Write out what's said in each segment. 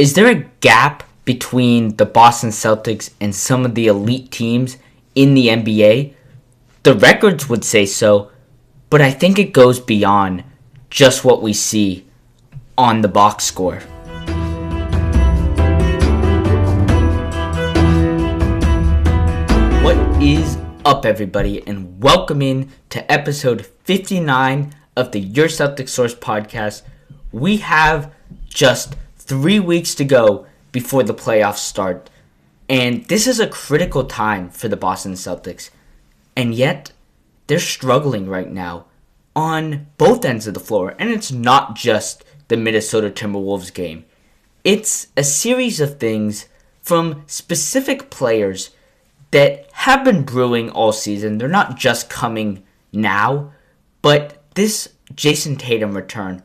Is there a gap between the Boston Celtics and some of the elite teams in the NBA? The records would say so, but I think it goes beyond just what we see on the box score. What is up, everybody, and welcome in to episode 59 of the Your Celtics Source podcast. We have just 3 weeks to go before the playoffs start, and this is a critical time for the Boston Celtics, and yet they're struggling right now on both ends of the floor, and it's not just the Minnesota Timberwolves game. It's a series of things from specific players that have been brewing all season. They're not just coming now, but this Jayson Tatum return,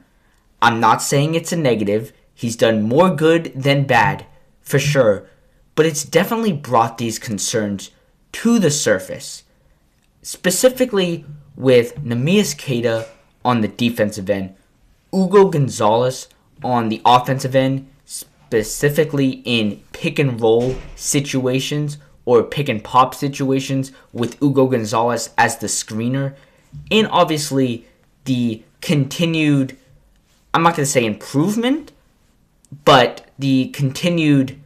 I'm not saying it's a negative. He's done more good than bad, for sure, but it's definitely brought these concerns to the surface, specifically with Neemias Queta on the defensive end, Ugo Gonzalez on the offensive end, specifically in pick and roll situations or pick and pop situations with Ugo Gonzalez as the screener, and obviously the continued, I'm not going to say improvement, but the continued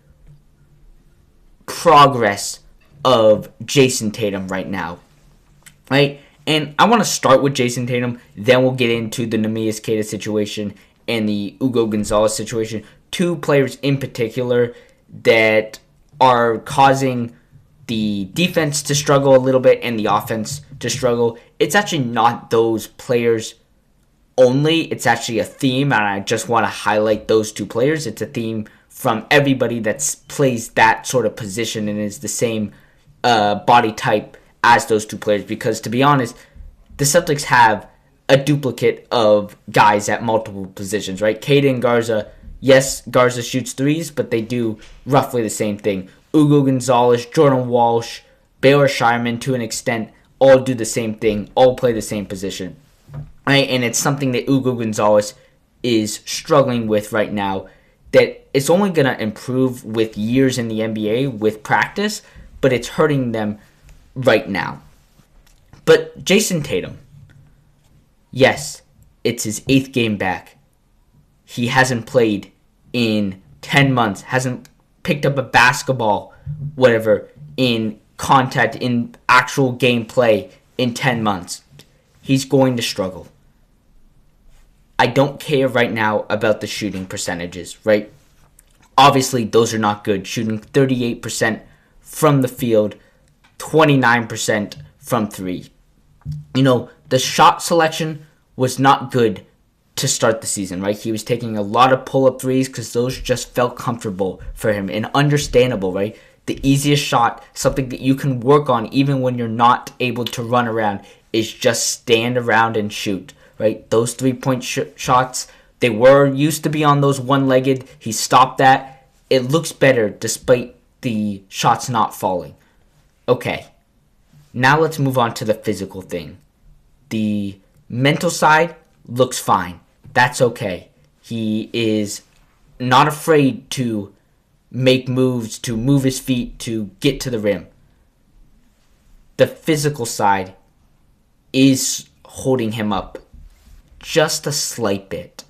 progress of Jayson Tatum right now, right? And I want to start with Jayson Tatum, then we'll get into the Neemias Queta situation and the Ugo Gonzalez situation. Two players in particular that are causing the defense to struggle a little bit and the offense to struggle. It's actually not those players only. It's actually a theme, and I just want to highlight those two players. It's a theme from everybody that plays that sort of position and is the same body type as those two players, because to be honest, the Celtics have a duplicate of guys at multiple positions, right? Queta and Garza, yes, Garza shoots threes, but they do roughly the same thing. Ugo Gonzalez, Jordan Walsh, Baylor Shireman, to an extent, all do the same thing, all play the same position, right? And it's something that Ugo Gonzalez is struggling with right now, that it's only going to improve with years in the NBA, with practice, but it's hurting them right now. But Jayson Tatum, yes, it's his 8th game back. He hasn't played in 10 months, hasn't picked up a basketball, whatever, in contact, in actual gameplay in 10 months. He's going to struggle. I don't care right now about the shooting percentages, right? Obviously, those are not good. Shooting 38% from the field, 29% from three. You know, the shot selection was not good to start the season, right? He was taking a lot of pull-up threes because those just felt comfortable for him and understandable, right? The easiest shot, something that you can work on even when you're not able to run around, is just stand around and shoot, right? Those three-point shots, they were used to be on those one-legged. He stopped that. It looks better despite the shots not falling. Okay, now let's move on to the physical thing. The mental side looks fine. That's okay. He is not afraid to make moves, to move his feet, to get to the rim. The physical side is holding him up just a slight bit.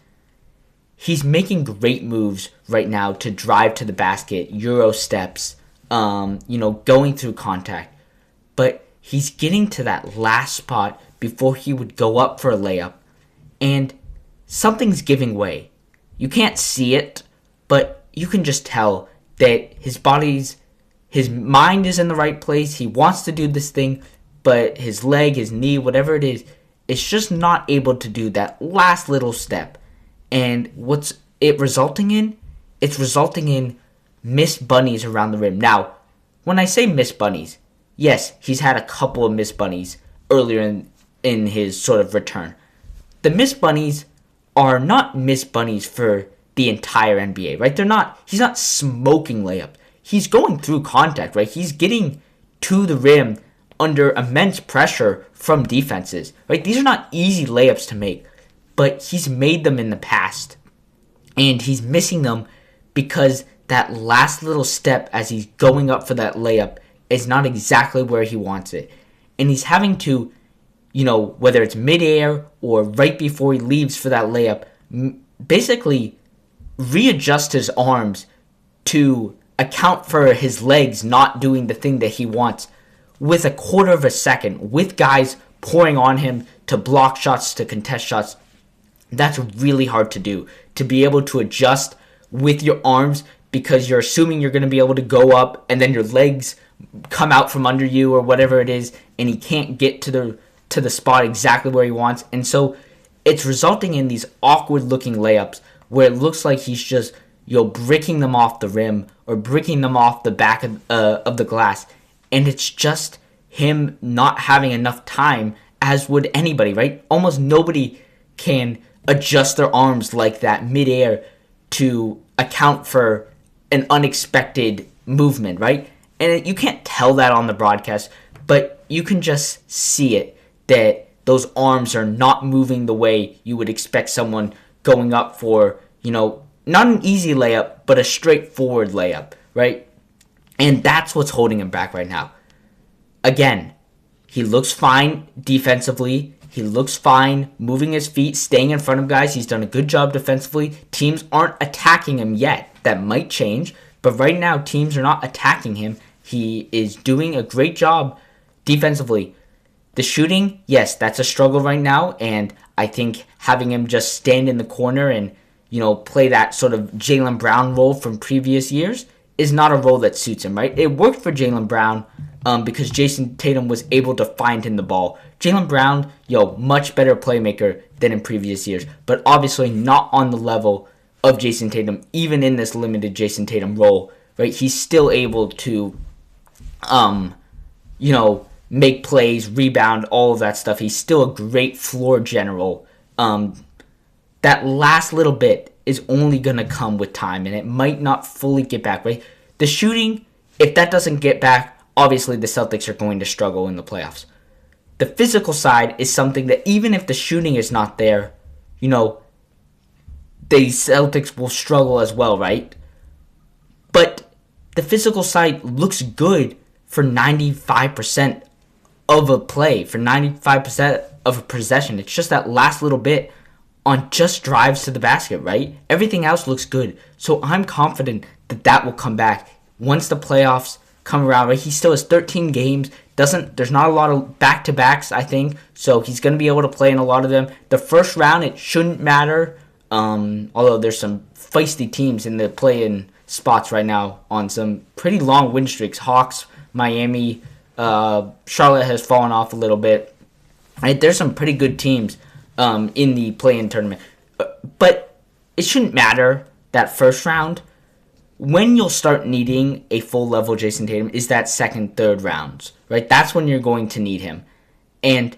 He's making great moves right now to drive to the basket, Euro steps, going through contact. But he's getting to that last spot before he would go up for a layup, and something's giving way. You can't see it, but you can just tell that his mind is in the right place. He wants to do this thing, but his leg, his knee, whatever it is, it's just not able to do that last little step. And what's it resulting in? It's resulting in missed bunnies around the rim. Now, when I say missed bunnies, yes, he's had a couple of missed bunnies earlier in his sort of return. The missed bunnies are not missed bunnies for the entire NBA, right? He's not smoking layup. He's going through contact, right? He's getting to the rim under immense pressure from defenses, right? These are not easy layups to make, but he's made them in the past, and he's missing them because that last little step as he's going up for that layup is not exactly where he wants it. And he's having to, whether it's midair or right before he leaves for that layup, basically readjust his arms to account for his legs not doing the thing that he wants with a quarter of a second, with guys pouring on him to block shots, to contest shots. That's really hard to do, to be able to adjust with your arms because you're assuming you're going to be able to go up and then your legs come out from under you or whatever it is, and he can't get to the spot exactly where he wants. And so it's resulting in these awkward looking layups where it looks like he's just bricking them off the rim or bricking them off the back of the glass, and it's just him not having enough time, as would anybody, right? Almost nobody can adjust their arms like that midair to account for an unexpected movement, right? And you can't tell that on the broadcast, but you can just see it, that those arms are not moving the way you would expect someone going up for, not an easy layup, but a straightforward layup, right? And that's what's holding him back right now. Again, he looks fine defensively. He looks fine moving his feet, staying in front of guys. He's done a good job defensively. Teams aren't attacking him yet. That might change. But right now, teams are not attacking him. He is doing a great job defensively. The shooting, yes, that's a struggle right now. And I think having him just stand in the corner and, play that sort of Jaylen Brown role from previous years is not a role that suits him, right? It worked for Jaylen Brown because Jayson Tatum was able to find him the ball. Jaylen Brown, much better playmaker than in previous years, but obviously not on the level of Jayson Tatum, even in this limited Jayson Tatum role, right? He's still able to, make plays, rebound, all of that stuff. He's still a great floor general. That last little bit is only going to come with time, and it might not fully get back, right? The shooting, if that doesn't get back, obviously the Celtics are going to struggle in the playoffs. The physical side is something that even if the shooting is not there, the Celtics will struggle as well, right? But the physical side looks good for 95% of a play, for 95% of a possession. It's just that last little bit on just drives to the basket, right? Everything else looks good. So I'm confident that will come back once the playoffs come around, right? He still has 13 games. There's not a lot of back-to-backs, I think, so he's going to be able to play in a lot of them. The first round, it shouldn't matter, although there's some feisty teams in the play-in spots right now on some pretty long win streaks. Hawks, Miami, Charlotte has fallen off a little bit. Right? There's some pretty good teams in the play-in tournament. But it shouldn't matter that first round. When you'll start needing a full-level Jayson Tatum is that second, third rounds, right? That's when you're going to need him. And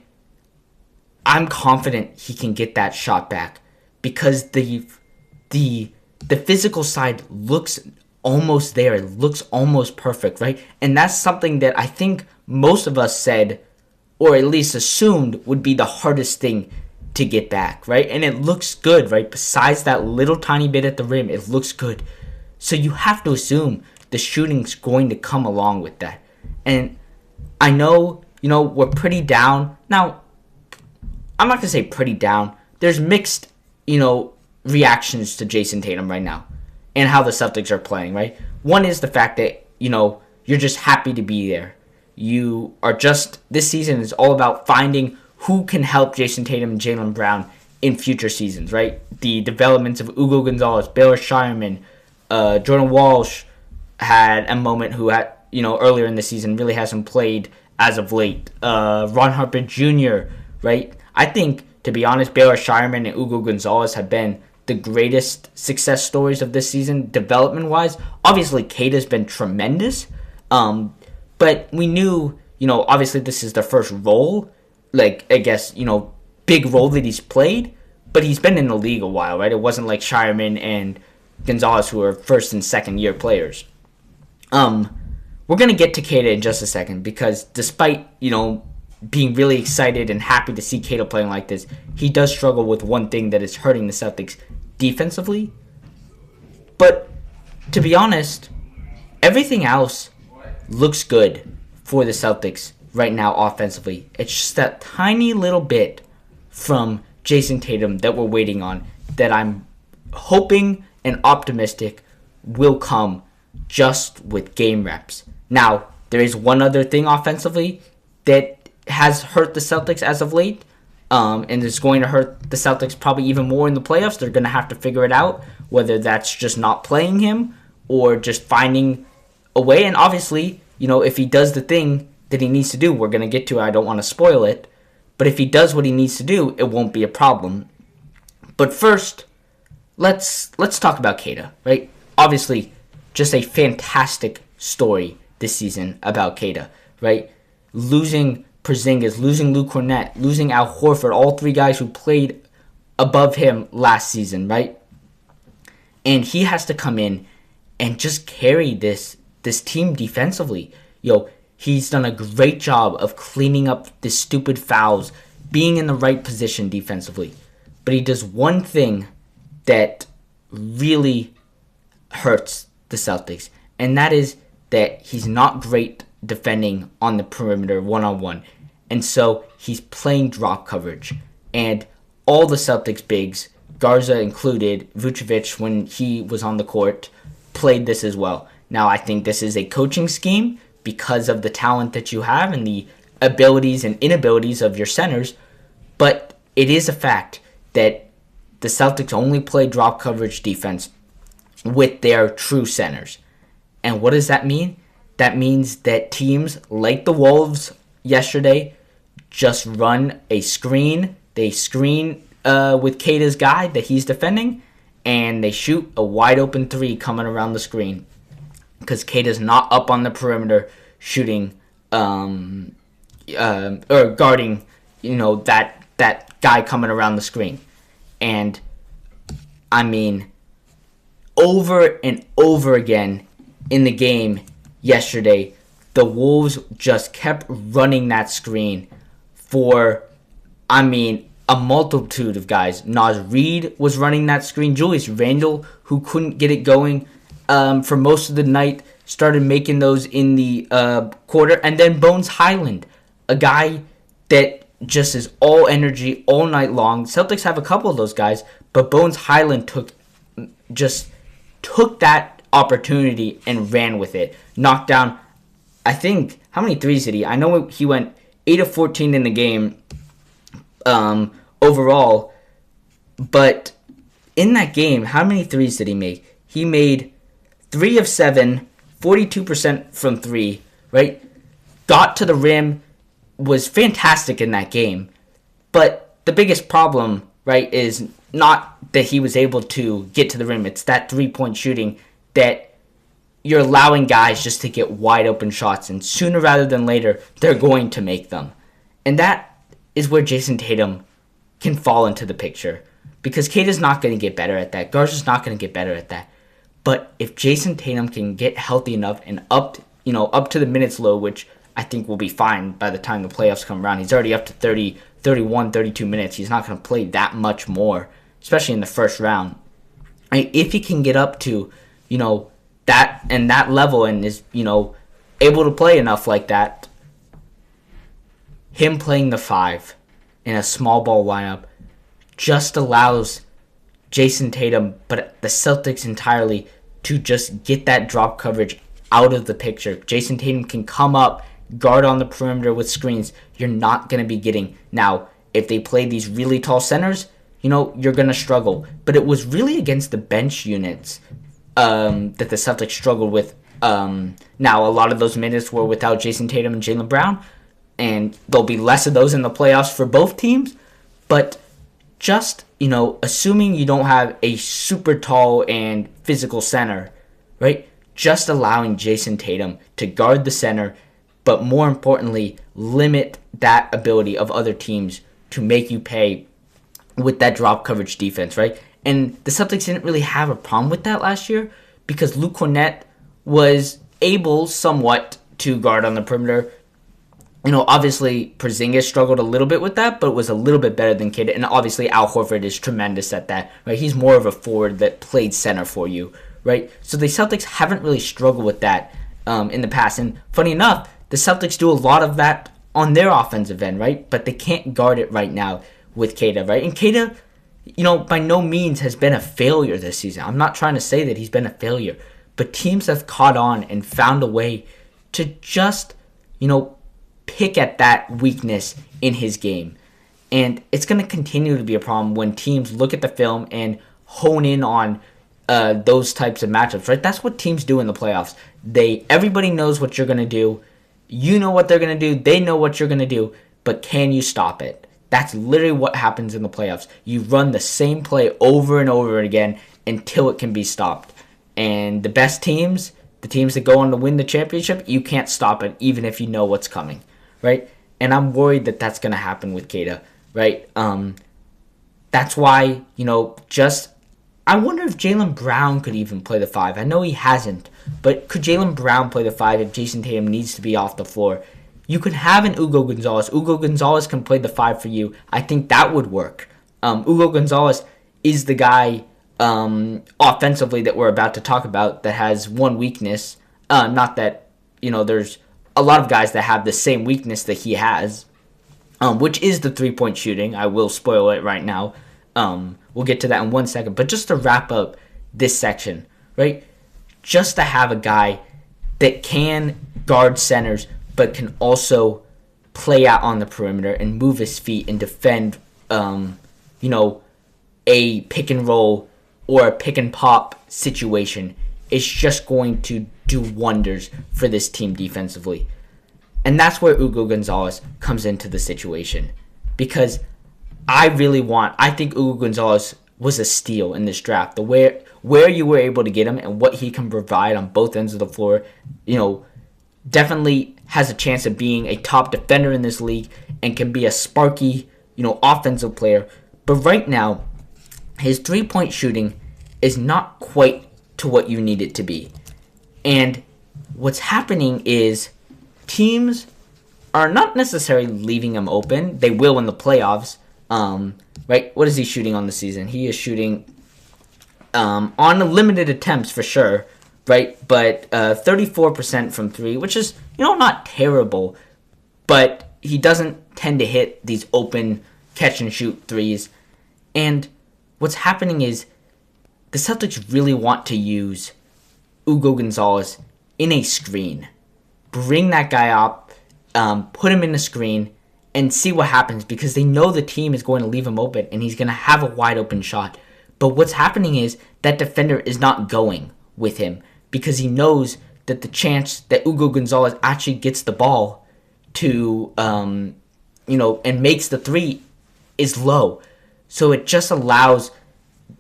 I'm confident he can get that shot back because the physical side looks almost there. It looks almost perfect, right? And that's something that I think most of us said, or at least assumed, would be the hardest thing to get back, right? And it looks good, right? Besides that little tiny bit at the rim, it looks good. So you have to assume the shooting's going to come along with that. And I know, we're pretty down. Now, I'm not going to say pretty down. There's mixed, reactions to Jayson Tatum right now and how the Celtics are playing, right? One is the fact that, you're just happy to be there. You are this season is all about finding who can help Jayson Tatum and Jaylen Brown in future seasons, right? The developments of Ugo Gonzalez, Baylor Shireman, Jordan Walsh had a moment who had, earlier in the season really hasn't played as of late. Ron Harper Jr., right? I think, to be honest, Baylor Shireman and Ugo Gonzalez have been the greatest success stories of this season, development-wise. Obviously, Queta's been tremendous, but we knew, obviously this is the first role, big role that he's played, but he's been in the league a while, right? It wasn't like Shireman and Gonzalez, who are first and second year players. We're going to get to Queta in just a second because despite, being really excited and happy to see Queta playing like this, he does struggle with one thing that is hurting the Celtics defensively. But to be honest, everything else looks good for the Celtics right now offensively. It's just that tiny little bit from Jayson Tatum that we're waiting on that I'm hoping and optimistic will come just with game reps. Now, there is one other thing offensively that has hurt the Celtics as of late, and is going to hurt the Celtics probably even more in the playoffs. They're going to have to figure it out, whether that's just not playing him or just finding a way. And obviously, if he does the thing that he needs to do, we're going to get to it. I don't want to spoil it. But if he does what he needs to do, it won't be a problem. But first, let's talk about Queta, right? Obviously, just a fantastic story this season about Queta, right? Losing Porzingis, losing Luke Cornett, losing Al Horford, all three guys who played above him last season, right? And he has to come in and just carry this team defensively. He's done a great job of cleaning up the stupid fouls, being in the right position defensively. But he does one thing that really hurts the Celtics, and that is that he's not great defending on the perimeter one-on-one. And so he's playing drop coverage. And all the Celtics bigs, Garza included, Vucevic, when he was on the court, played this as well. Now, I think this is a coaching scheme because of the talent that you have and the abilities and inabilities of your centers, but it is a fact that the Celtics only play drop coverage defense with their true centers. And what does that mean? That means that teams like the Wolves yesterday just run a screen. They screen with Queta's guy that he's defending, and they shoot a wide open three coming around the screen because Queta's not up on the perimeter shooting or guarding, that guy coming around the screen. And I mean, over and over again in the game yesterday, the Wolves just kept running that screen for, a multitude of guys. Naz Reid was running that screen. Julius Randle, who couldn't get it going for most of the night, started making those in the quarter. And then Bones Highland, a guy that just is all energy all night long. Celtics have a couple of those guys, but Bones Highland took that opportunity and ran with it. Knocked down, I think, how many threes did he? I know he went 8 of 14 in the game overall, but in that game, how many threes did he make? He made 3 of 7, 42% from 3, right? Got to the rim, was fantastic in that game, but the biggest problem, right, is not that he was able to get to the rim. It's that three-point shooting that you're allowing guys just to get wide open shots, and sooner rather than later, they're going to make them. And that is where Jayson Tatum can fall into the picture, because Queta's not going to get better at that. Garza's not going to get better at that. But if Jayson Tatum can get healthy enough and up to the minutes low, which I think will be fine by the time the playoffs come around. He's already up to 30, 31, 32 minutes. He's not going to play that much more, especially in the first round. If he can get up to, that level and is, able to play enough like that, him playing the 5 in a small ball lineup just allows Jayson Tatum, but the Celtics entirely, to just get that drop coverage out of the picture. Jayson Tatum can come up, guard on the perimeter with screens. You're not going to be getting. Now, if they play these really tall centers, you're going to struggle. But it was really against the bench units that the Celtics struggled with. Now, a lot of those minutes were without Jayson Tatum and Jaylen Brown, and there'll be less of those in the playoffs for both teams. But just, assuming you don't have a super tall and physical center, right? Just allowing Jayson Tatum to guard the center, but more importantly, limit that ability of other teams to make you pay with that drop coverage defense, right? And the Celtics didn't really have a problem with that last year because Luke Cornett was able somewhat to guard on the perimeter. Obviously, Porzingis struggled a little bit with that, but was a little bit better than Queta. And obviously, Al Horford is tremendous at that, right? He's more of a forward that played center for you right? So the Celtics haven't really struggled with that in the past. And funny enough, the Celtics do a lot of that on their offensive end, right? But they can't guard it right now with Queta, right? And Queta, by no means has been a failure this season. I'm not trying to say that he's been a failure, but teams have caught on and found a way to just, pick at that weakness in his game. And it's going to continue to be a problem when teams look at the film and hone in on those types of matchups, right? That's what teams do in the playoffs. Everybody knows what you're going to do. You know what they're going to do. They know what you're going to do. But can you stop it? That's literally what happens in the playoffs. You run the same play over and over again until it can be stopped. And the best teams, the teams that go on to win the championship, you can't stop it even if you know what's coming, right? And I'm worried that that's going to happen with Queta, right? That's why, I wonder if Jaylen Brown could even play the 5. I know he hasn't, but could Jaylen Brown play the 5 if Jayson Tatum needs to be off the floor? You could have an Ugo Gonzalez. Ugo Gonzalez can play the 5 for you. I think that would work. Ugo Gonzalez is the guy offensively that we're about to talk about that has one weakness. Not that, there's a lot of guys that have the same weakness that he has, which is the 3-point shooting. I will spoil it right now. We'll get to that in 1 second. But just to wrap up this section, right? Just to have a guy that can guard centers but can also play out on the perimeter and move his feet and defend, a pick and roll or a pick and pop situation is just going to do wonders for this team defensively. And that's where Ugo Gonzalez comes into the situation. Because I think Ugo Gonzalez was a steal in this draft. The where you were able to get him and what he can provide on both ends of the floor, definitely has a chance of being a top defender in this league and can be a sparky, offensive player. But right now, his 3-point shooting is not quite to what you need it to be. And what's happening is teams are not necessarily leaving him open. They will in the playoffs. Right? What is he shooting on the season? He is shooting on limited attempts for sure, right? But 34% from 3, which is, not terrible, but he doesn't tend to hit these open catch-and-shoot threes. And what's happening is the Celtics really want to use Ugo Gonzalez in a screen. Bring that guy up, put him in the screen, and see what happens because they know the team is going to leave him open and he's going to have a wide open shot. But what's happening is that defender is not going with him because he knows that the chance that Ugo Gonzalez actually gets the ball to, and makes the 3 is low. So it just allows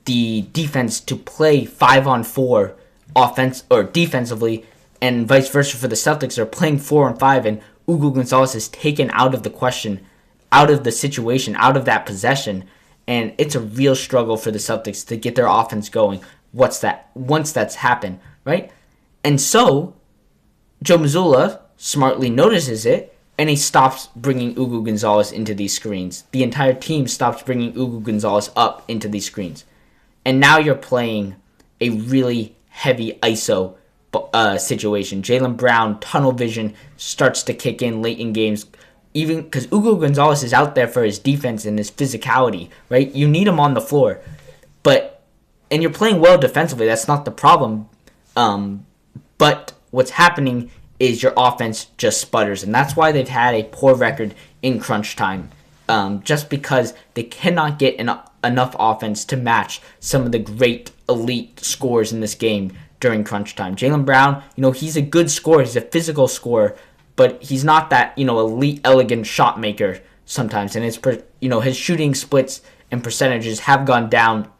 the defense to play 5-on-4 offense or defensively, and vice versa for the Celtics. They're playing 4-on-5, and Ugo Gonzalez is taken out of the question, out of the situation, out of that possession, and it's a real struggle for the Celtics to get their offense going. Once that's happened, right? And so Joe Mazzulla smartly notices it, and he stops bringing Ugo Gonzalez into these screens. The entire team stops bringing Ugo Gonzalez up into these screens. And now you're playing a really heavy ISO situation. Jaylen Brown, tunnel vision starts to kick in late in games, even because Ugo Gonzalez is out there for his defense and his physicality, right? You need him on the floor. And you're playing well defensively. That's not the problem. But what's happening is your offense just sputters. And that's why they've had a poor record in crunch time. Just because they cannot get enough offense to match some of the great elite scores in this game during crunch time. Jaylen Brown, he's a good scorer. He's a physical scorer. But he's not that, elite, elegant shot maker sometimes. And his shooting splits and percentages have gone down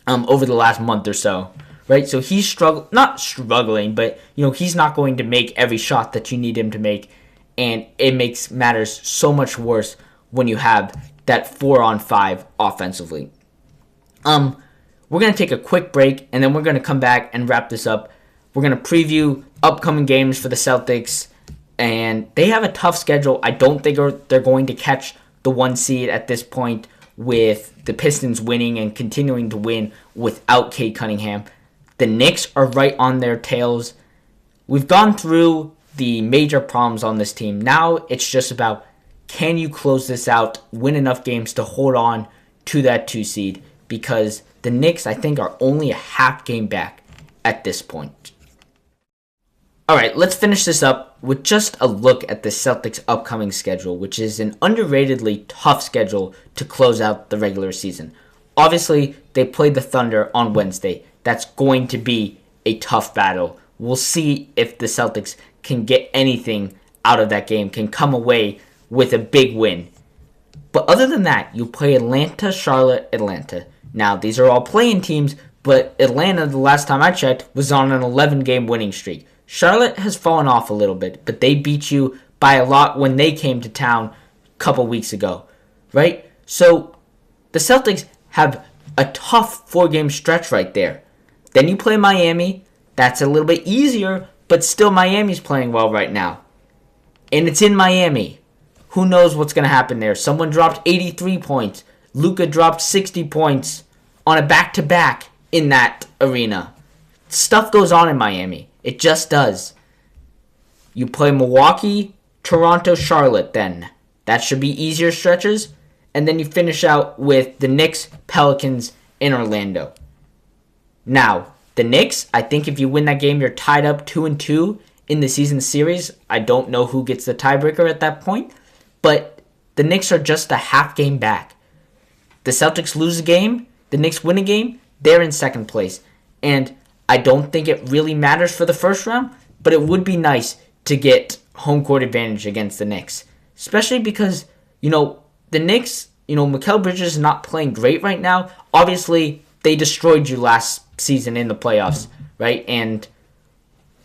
over the last month or so. Right? So he's not struggling, but, he's not going to make every shot that you need him to make. And it makes matters so much worse when you have that 4-on-5 offensively. We're going to take a quick break, and then we're going to come back and wrap this up. We're going to preview upcoming games for the Celtics, and they have a tough schedule. I don't think they're going to catch the 1 seed at this point with the Pistons winning and continuing to win without Cade Cunningham. The Knicks are right on their tails. We've gone through the major problems on this team. Now it's just about, can you close this out, win enough games to hold on to that 2 seed? Because the Knicks, I think, are only a half game back at this point. Alright, let's finish this up with just a look at the Celtics' upcoming schedule, which is an underratedly tough schedule to close out the regular season. Obviously, they played the Thunder on Wednesday. That's going to be a tough battle. We'll see if the Celtics can get anything out of that game, can come away with a big win. But other than that, you play Atlanta, Charlotte, Atlanta. Now, these are all play-in teams, but Atlanta, the last time I checked, was on an 11-game winning streak. Charlotte has fallen off a little bit, but they beat you by a lot when they came to town a couple weeks ago, right? So the Celtics have a tough 4-game stretch right there. Then you play Miami. That's a little bit easier, but still Miami's playing well right now. And it's in Miami. Who knows what's going to happen there? Someone dropped 83 points. Luka dropped 60 points on a back-to-back in that arena. Stuff goes on in Miami. It just does. You play Milwaukee, Toronto, Charlotte then. That should be easier stretches. And then you finish out with the Knicks, Pelicans, and Orlando. Now, the Knicks, I think if you win that game, you're tied up 2-2 in the season series. I don't know who gets the tiebreaker at that point. But the Knicks are just a half game back. The Celtics lose a game, the Knicks win a game, they're in second place. And I don't think it really matters for the first round, but it would be nice to get home court advantage against the Knicks. Especially because, the Knicks, Mikal Bridges is not playing great right now. Obviously, they destroyed you last season in the playoffs, right? And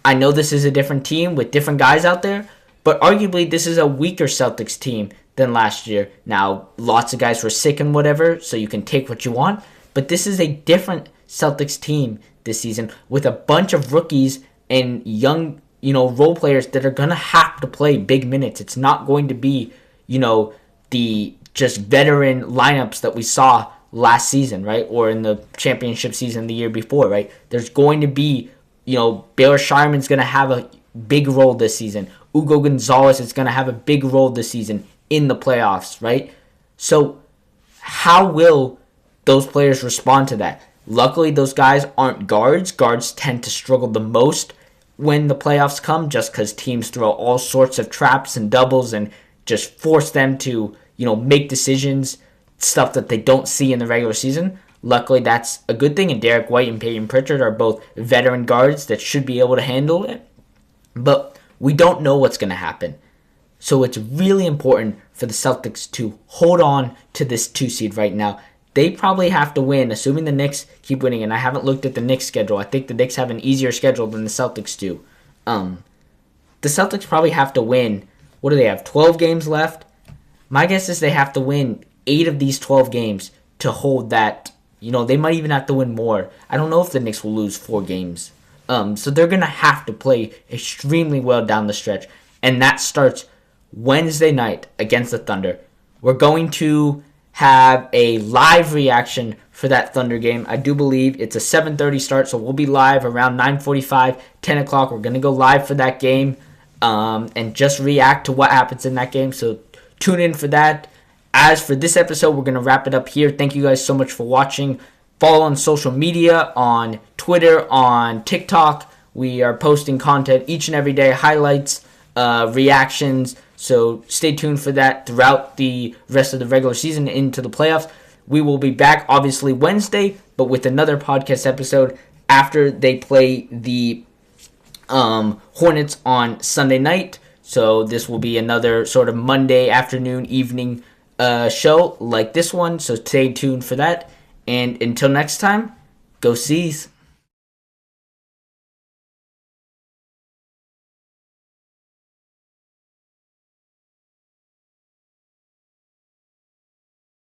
I know this is a different team with different guys out there, but arguably this is a weaker Celtics team than last year. Now, lots of guys were sick and whatever, so you can take what you want, but this is a different Celtics team this season with a bunch of rookies and young, role players that are going to have to play big minutes. It's not going to be, the just veteran lineups that we saw last season, right? Or in the championship season the year before, right? There's going to be, Baylor Shireman's going to have a big role this season. Ugo Gonzalez is going to have a big role this season in the playoffs, right? So how will those players respond to that? Luckily, those guys aren't guards. Guards tend to struggle the most when the playoffs come just because teams throw all sorts of traps and doubles and just force them to, make decisions, stuff that they don't see in the regular season. Luckily, that's a good thing, and Derek White and Peyton Pritchard are both veteran guards that should be able to handle it. But we don't know what's going to happen. So it's really important for the Celtics to hold on to this 2 seed right now. They probably have to win, assuming the Knicks keep winning. And I haven't looked at the Knicks schedule. I think the Knicks have an easier schedule than the Celtics do. The Celtics probably have to win. What do they have? 12 games left? My guess is they have to win 8 of these 12 games to hold that. They might even have to win more. I don't know if the Knicks will lose 4 games. So they're going to have to play extremely well down the stretch. And that starts Wednesday night against the Thunder. We're going to have a live reaction for that Thunder game. I do believe it's a 7:30 start, so we'll be live around 9:45, 10 o'clock. We're going to go live for that game and just react to what happens in that game. So tune in for that. As for this episode, we're going to wrap it up here. Thank you guys so much for watching. Follow on social media, on Twitter, on TikTok. We are posting content each and every day, highlights, reactions. So stay tuned for that throughout the rest of the regular season into the playoffs. We will be back, obviously, Wednesday, but with another podcast episode after they play the Hornets on Sunday night. So this will be another sort of Monday afternoon, evening show like this one. So stay tuned for that. And until next time, go C's.